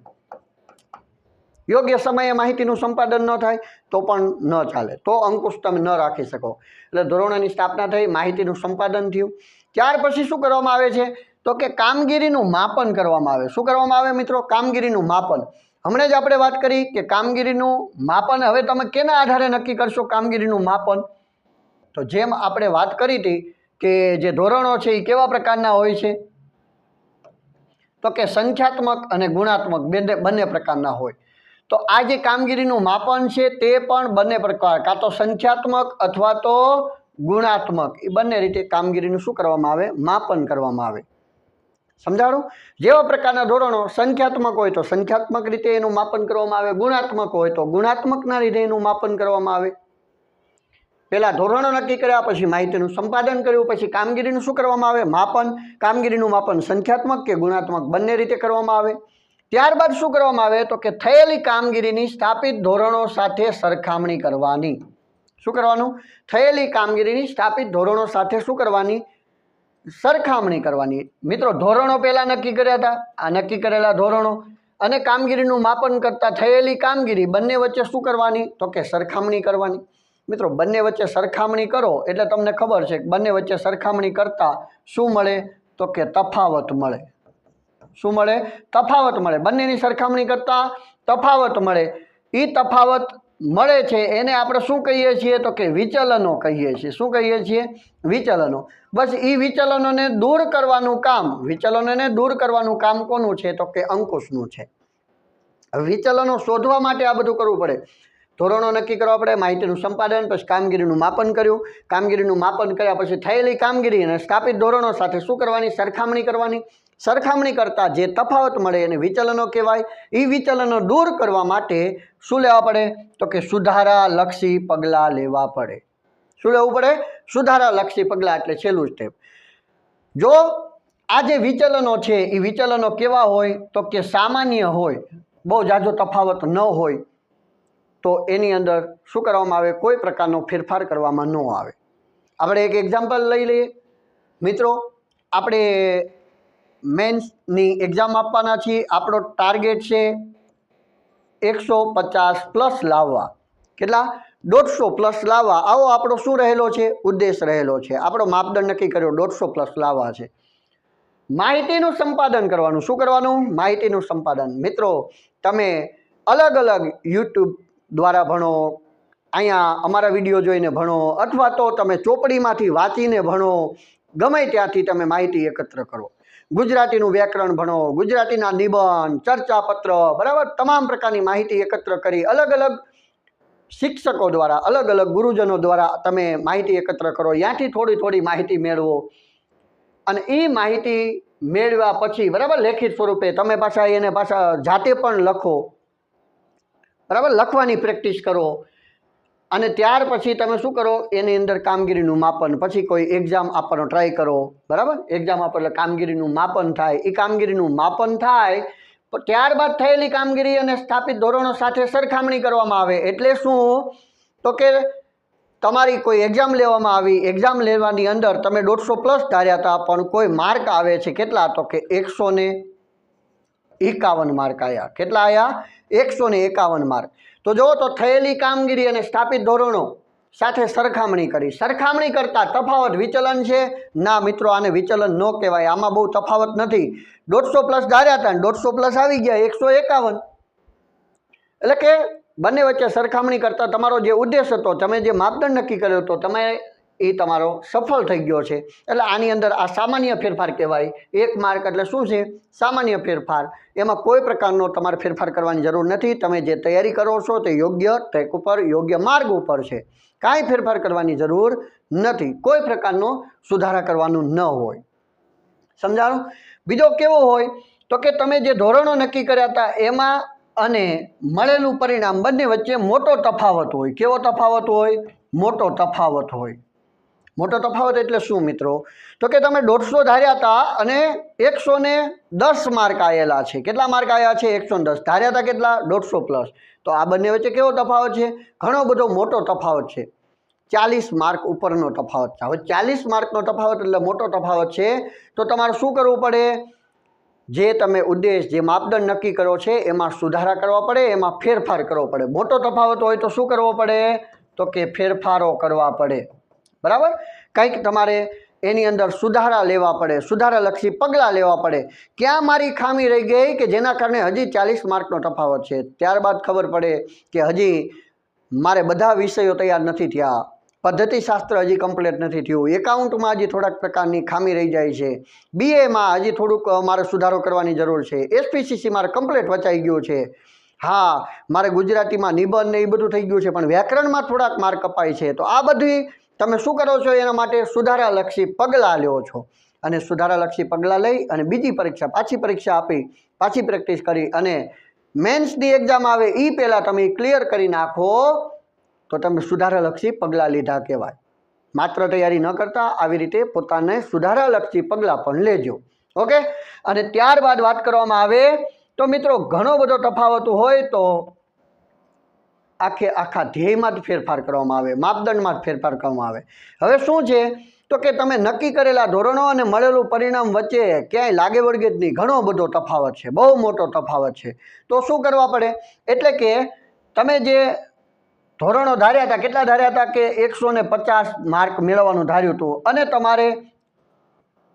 યોગ્ય સમયે માહિતીનું સંપાદન ન થાય તો પણ ન ચાલે. તો અંકુશ તમે ન રાખી શકો. એટલે ધોરણોની સ્થાપના થઈ, માહિતીનું સંપાદન થયું. ત્યાર પછી શું કરવામાં આવે છે? તો કે કામગીરીનું માપન કરવામાં આવે. શું કરવામાં આવે મિત્રો? કામગીરીનું માપન. હમણાં જ આપણે વાત કરી કે કામગીરીનું માપન હવે તમે કેના આધારે નક્કી કરશો કામગીરીનું માપન? તો જેમ આપણે વાત કરી હતી કે જે ધોરણો છે એ કેવા પ્રકારના હોય છે? તો કે સંખ્યાત્મક અને ગુણાત્મક બંને પ્રકારના હોય. તો આ જે કામગીરીનું માપન છે તે પણ બંને પ્રકાર, કાં તો સંખ્યાત્મક અથવા તો ગુણાત્મક, એ બંને રીતે કામગીરીનું શું કરવામાં આવે? માપન કરવામાં આવે. સમજાણું? જેવા પ્રકારના ધોરણો સંખ્યાત્મક હોય તો સંખ્યાત્મક રીતે એનું માપન કરવામાં આવે, ગુણાત્મક હોય તો ગુણાત્મકના રીતે એનું માપન કરવામાં આવે. પહેલાં ધોરણો નક્કી કર્યા, પછી માહિતીનું સંપાદન કર્યું, પછી કામગીરીનું શું કરવામાં આવે? માપન. કામગીરીનું માપન સંખ્યાત્મક કે ગુણાત્મક બંને રીતે કરવામાં આવે. ત્યારબાદ શું કરવામાં આવે? તો કે થયેલી કામગીરીની સ્થાપિત ધોરણો સાથે સરખામણી કરવાની. શું કરવાનું? થયેલી કામગીરીની સ્થાપિત ધોરણો સાથે શું કરવાની? સરખામણી કરવાની. મિત્રો, ધોરણો પહેલાં નક્કી કર્યા હતા, આ નક્કી કરેલા ધોરણો અને કામગીરીનું માપન કરતાં થયેલી કામગીરી બંને વચ્ચે શું કરવાની? તો કે સરખામણી કરવાની. મિત્રો, બંને વચ્ચે સરખામણી કરો એટલે તમને ખબર છે કે બંને વચ્ચે સરખામણી કરતાં શું મળે? તો કે તફાવત મળે. શું મળે? તફાવત મળે. બંનેની સરખામણી કરતાં તફાવત મળે. એ તફાવત મળે છે એને આપણે શું કહીએ છીએ? તો કે વિચલનો કહીએ છીએ. શું કહીએ છીએ? વિચલનો. બસ એ વિચલનોને દૂર કરવાનું કામ, વિચલનોને દૂર કરવાનું કામ કોનું છે? તો કે અંકુશનું છે. વિચલનો શોધવા માટે આ બધું કરવું પડે. ધોરણો નક્કી કરવા પડે, માહિતીનું સંપાદન, પછી કામગીરીનું માપન કર્યું, કામગીરીનું માપન કર્યા પછી થયેલી કામગીરી અને સ્થાપિત ધોરણો સાથે શું કરવાની? સરખામણી કરવાની. સરખામણી કરતાં જે તફાવત મળે એને વિચલનો કહેવાય. એ વિચલનો દૂર કરવા માટે શું લેવા પડે? તો કે સુધારાલક્ષી પગલાં લેવા પડે. શું લેવું પડે? સુધારાલક્ષી પગલાં, એટલે છેલ્લું સ્ટેપ. જો આ જે વિચલનો છે એ વિચલનો કેવા હોય? તો કે સામાન્ય હોય, બહુ ઝાઝો તફાવત ન હોય, તો એની અંદર શું કરવામાં આવે? કોઈ પ્રકારનો ફેરફાર કરવામાં ન આવે. આપણે એક એક્ઝામ્પલ લઈ લઈએ. મિત્રો, આપણે મેન્સની એક્ઝામ આપવાના છીએ. આપણો ટાર્ગેટ છે 150+ લાવવા. કેટલા? 150+ લાવવા. આવો આપણો શું રહેલો છે? ઉદ્દેશ રહેલો છે. આપણો માપદંડ નક્કી કર્યો 150+ લાવવા છે. માહિતીનું સંપાદન કરવાનું. શું કરવાનું? માહિતીનું સંપાદન. મિત્રો, તમે અલગ અલગ યુટ્યુબ દ્વારા ભણો, અહીંયા અમારા વિડીયો જોઈને ભણો, અથવા તો તમે ચોપડીમાંથી વાંચીને ભણો, ગમે ત્યાંથી તમે માહિતી એકત્ર કરો. ગુજરાતીનું વ્યાકરણ ભણો, ગુજરાતીના નિબંધ, ચર્ચાપત્ર, બરાબર, તમામ પ્રકારની માહિતી એકત્ર કરી અલગ અલગ શિક્ષકો દ્વારા, અલગ અલગ ગુરુજનો દ્વારા તમે માહિતી એકત્ર કરો. ત્યાંથી થોડી થોડી માહિતી મેળવો અને એ માહિતી મેળવ્યા પછી, બરાબર, લેખિત સ્વરૂપે તમે પાછા એને પાછા જાતે પણ લખો. બરાબર, લખવાની પ્રેક્ટિસ કરો અને ત્યાર પછી તમે શું કરો? એની અંદર કામગીરીનું માપન, પછી કોઈ એક્ઝામ આપવાનો ટ્રાય કરો. બરાબર, એક્ઝામ આપો એટલે કામગીરીનું માપન થાય. એ કામગીરીનું માપન થાય ત્યારબાદ થયેલી કામગીરી અને સ્થાપિત ધોરણો સાથે સરખામણી કરવામાં આવે. એટલે શું? તો કે તમારી કોઈ એક્ઝામ લેવામાં આવી, એક્ઝામ લેવાની અંદર તમે 150+ ધાર્યા હતા, પણ કોઈ માર્ક આવે છે કેટલા? તો કે 151 માર્ક આવ્યા. કેટલા આવ્યા? 151 માર્ક. તો જો, તો થયેલી કામગીરી અને સ્થાપિત ધોરણો સાથે સરખામણી કરી. સરખામણી કરતાં તફાવત વિચલન છે? ના મિત્રો, આને વિચલન ન કહેવાય. આમાં બહુ તફાવત નથી. 150+ ધાર્યા હતા, 150+ આવી ગયા 151. એટલે કે બંને વચ્ચે સરખામણી કરતાં તમારો જે ઉદ્દેશ હતો, તમે જે માપદંડ નક્કી કર્યો હતો, તમે એ તમારો સફળ થઈ ગયો છે. એટલે આની અંદર આ સામાન્ય ફેરફાર કહેવાય. 1 માર્ક એટલે શું છે? સામાન્ય ફેરફાર. એમાં કોઈ પ્રકારનો તમારે ફેરફાર કરવાની જરૂર નથી. તમે જે તૈયારી કરો છો તે યોગ્ય ટ્રેક ઉપર, યોગ્ય માર્ગ ઉપર છે. કાંઈ ફેરફાર કરવાની જરૂર નથી. કોઈ પ્રકારનો સુધારા કરવાનું ન હોય. સમજાણું? બીજો કેવો હોય? તો કે તમે જે ધોરણો નક્કી કર્યા હતા એમાં અને મળેલું પરિણામ બંને વચ્ચે મોટો તફાવત હોય. કેવો તફાવત હોય? મોટો તફાવત હોય. મોટો તફાવત એટલે શું મિત્રો? તો કે તમે 150 ધાર્યા હતા અને 110 માર્ક આવેલા છે. કેટલા માર્ક આવ્યા છે? 110. ધાર્યા હતા કેટલા? 150+. તો આ બંને વચ્ચે કેવો તફાવત છે? ઘણો બધો મોટો તફાવત છે. 40 માર્ક ઉપરનો તફાવત છે. હવે 40 માર્કનો તફાવત એટલે મોટો તફાવત છે. તો તમારે શું કરવું પડે? જે તમે ઉદ્દેશ, જે માપદંડ નક્કી કરો છે એમાં સુધારા કરવા પડે, એમાં ફેરફાર કરવો પડે. મોટો તફાવત હોય તો શું કરવો પડે? તો કે ફેરફારો કરવા પડે. બરાબર, કંઈક તમારે એની અંદર સુધારા લેવા પડે, સુધારાલક્ષી પગલાં લેવા પડે. ક્યાં મારી ખામી રહી ગઈ કે જેના કારણે હજી 40 માર્કનો તફાવત છે? ત્યારબાદ ખબર પડે કે હજી મારે બધા વિષયો તૈયાર નથી થયા, પદ્ધતિશાસ્ત્ર હજી કમ્પ્લીટ નથી થયું, એકાઉન્ટમાં હજી થોડાક પ્રકારની ખામી રહી જાય છે, બીએમાં હજી થોડુંક મારે સુધારો કરવાની જરૂર છે, એસપીસીસી મારે કમ્પ્લીટ વચાઈ ગયું છે, હા મારે ગુજરાતીમાં નિબંધ ને એ બધું થઈ ગયું છે, પણ વ્યાકરણમાં થોડાક માર્ક કપાય છે. તો આ બધી તમે શું કરો છો, એના માટે સુધારાલક્ષી પગલાં લ્યો છો, અને સુધારાલક્ષી પગલાં લઈ અને બીજી પરીક્ષા પાછી પરીક્ષા આપી પાછી પ્રેક્ટિસ કરી અને મેન્સની એક્ઝામ આવે એ પહેલાં તમે ક્લિયર કરી નાખો તો તમે સુધારાલક્ષી પગલાં લીધા કહેવાય. માત્ર તૈયારી ન કરતા આવી રીતે પોતાને સુધારાલક્ષી પગલાં પણ લેજો. ઓકે. અને ત્યારબાદ વાત કરવામાં આવે તો મિત્રો ઘણો બધો તફાવત હોય તો આખા ધ્યેયમાં જ ફેરફાર કરવામાં આવે, માપદંડમાં જ ફેરફાર કરવામાં આવે. હવે શું છે તો કે તમે નક્કી કરેલા ધોરણો અને મળેલું પરિણામ વચ્ચે ક્યાંય લાગે વળગે જ નહીં, ઘણો બધો તફાવત છે, બહુ મોટો તફાવત છે. તો શું કરવા પડે, એટલે કે તમે જે ધોરણો ધાર્યા હતા, કેટલા ધાર્યા હતા કે 150 માર્ક મેળવવાનું ધાર્યું હતું અને તમારે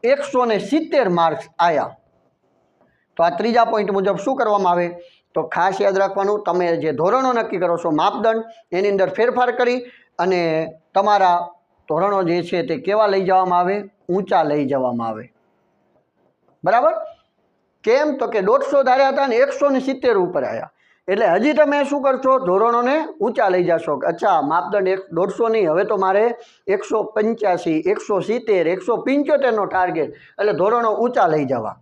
170 માર્ક્સ આવ્યા, તો આ ત્રીજા પોઈન્ટ મુજબ શું કરવામાં આવે તો ખાસ યાદ રાખવાનું, તમે જે ધોરણો નક્કી કરો છો માપદંડ એની અંદર ફેરફાર કરી અને તમારા ધોરણો જે છે તે કેવા લઈ જવામાં આવે, ઊંચા લઈ જવામાં આવે. બરાબર. કેમ તો કે 150 ધાર્યા હતા ને 170 ઉપર આવ્યા, એટલે હજી તમે શું કરશો, ધોરણોને ઊંચા લઈ જશો. અચ્છા માપદંડ 150 નહીં, હવે તો મારે 185 170 175નો ટાર્ગેટ, એટલે ધોરણો ઊંચા લઈ જવા.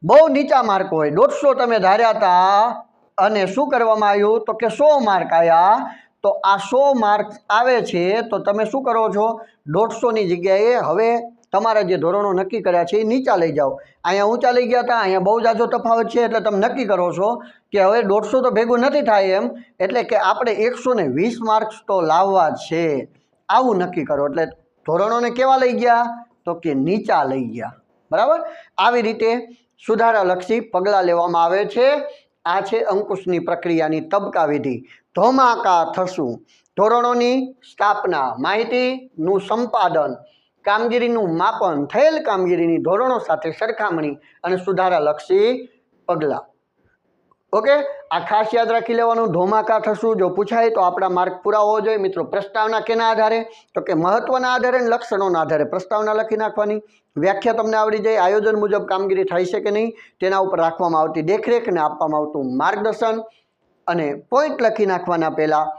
બહુ નીચા માર્ક હોય, 150 તમે ધાર્યા હતા અને શું કરવામાં આવ્યું તો કે 100 માર્ક આવ્યા, તો આ 100 માર્ક્સ આવે છે તો તમે શું કરો છો, 150ની જગ્યાએ હવે તમારા જે ધોરણો નક્કી કર્યા છે એ નીચા લઈ જાઓ. અહીંયા ઊંચા લઈ ગયા હતા, અહીંયા બહુ જાજો તફાવત છે, એટલે તમે નક્કી કરો છો કે હવે 150 તો ભેગું નથી થાય એમ, એટલે કે આપણે 120 માર્ક્સ તો લાવવા છે, આવું નક્કી કરો. એટલે ધોરણોને કેવા લઈ ગયા તો કે નીચા લઈ ગયા. બરાબર. આવી રીતે સુધારાલક્ષી પગલાં લેવામાં આવે છે. આ છે અંકુશની પ્રક્રિયાની તબક્કા વિધિ. ધોમાકા થશું, ધોરણોની સ્થાપના, માહિતીનું સંપાદન, કામગીરીનું માપન, થયેલ કામગીરીની ધોરણો સાથે સરખામણી અને સુધારાલક્ષી પગલાં. ઓકે. આ ખાસ યાદ રાખી લેવાનું. ધોમાકા થશું જો પૂછાય તો આપણા માર્ક પૂરા હોવો જોઈએ. મિત્રો પ્રસ્તાવના કેના આધારે તો કે મહત્વના આધારે અને લક્ષણોના આધારે પ્રસ્તાવના લખી નાખવાની. વ્યાખ્યા તમને આવડી જાય, આયોજન મુજબ કામગીરી થઈ છે કે નહીં તેના ઉપર રાખવામાં આવતી દેખરેખ અને આપવામાં આવતું માર્ગદર્શન, અને પોઈન્ટ લખી નાખવાના પહેલાં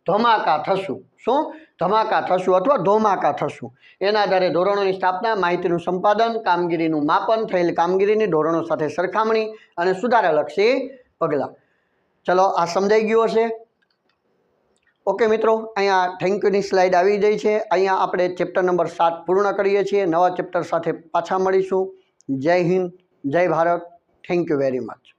ધમાકા થશું, શું ધમાકા થશું અથવા ધોમાકા થશું, એના આધારે ધોરણોની સ્થાપના, માહિતીનું સંપાદન, કામગીરીનું માપન, થયેલ કામગીરીની ધોરણો સાથે સરખામણી અને સુધારાલક્ષી પગલાં. ચલો આ સમજાઈ ગયું હશે. ઓકે મિત્રો, અહીંયા થેન્ક યુની સ્લાઇડ આવી ગઈ છે. અહીંયા આપણે ચેપ્ટર નંબર 7 પૂર્ણ કરીએ છીએ. નવા ચેપ્ટર સાથે પાછા મળીશું. જય હિન્દ, જય Bharat. Thank you very much.